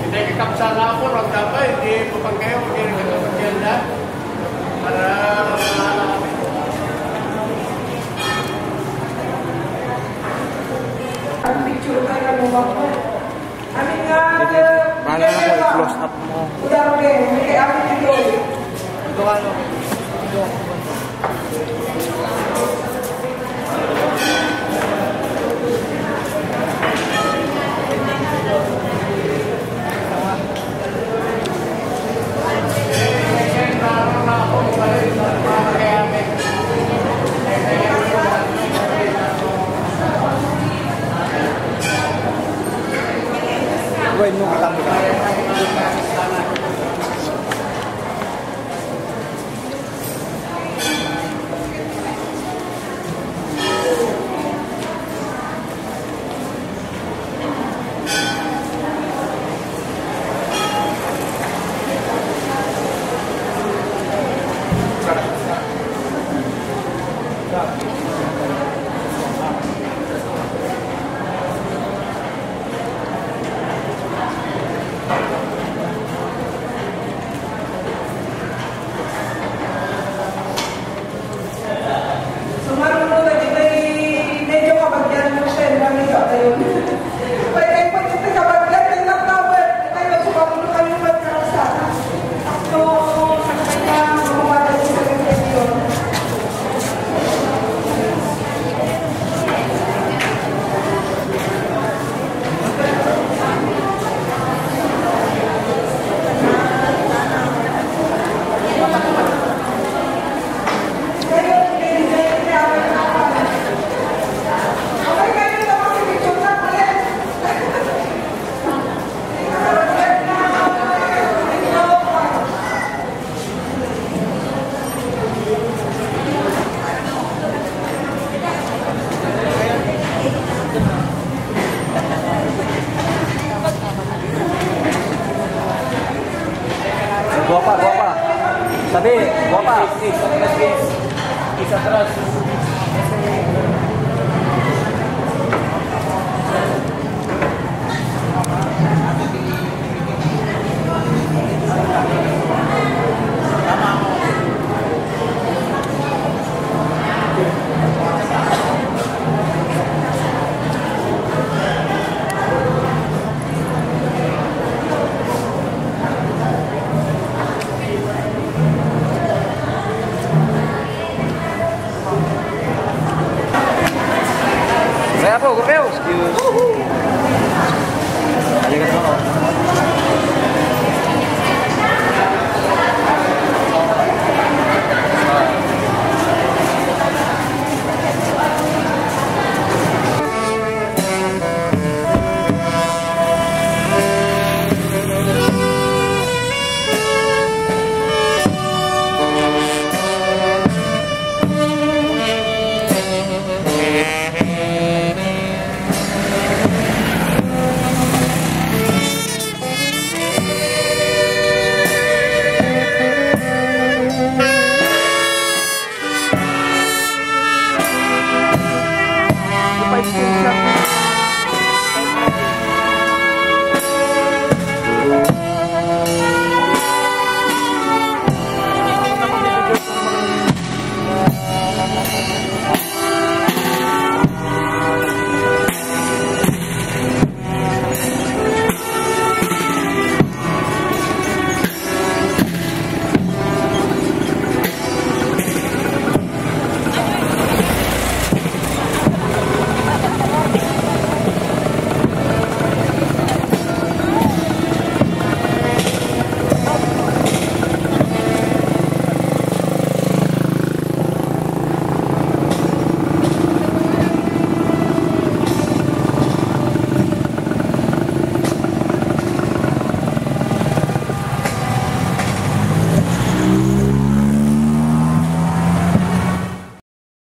Hindi kakapsala ako, wag ka ba? Hindi po pag kayo, hindi nakapagyan na. Para ang picture ka na lumang ko. Amin nga, Mana na ko i-close up mo. udah oke, kaya amin dito. Ito ano? Gawin mo katami ka. Sumarunod na kita medyo kabagyan mo siya, kami ka tayo. Kaya kayo pag ito kabagyan, yung nagtawad, kayo sumarunod kayo magkarasana. So, sa kanya, kumawala din sa conception. Guapa, guapa. Sabi, guapa. Isa atrás. Saya po, gupeo.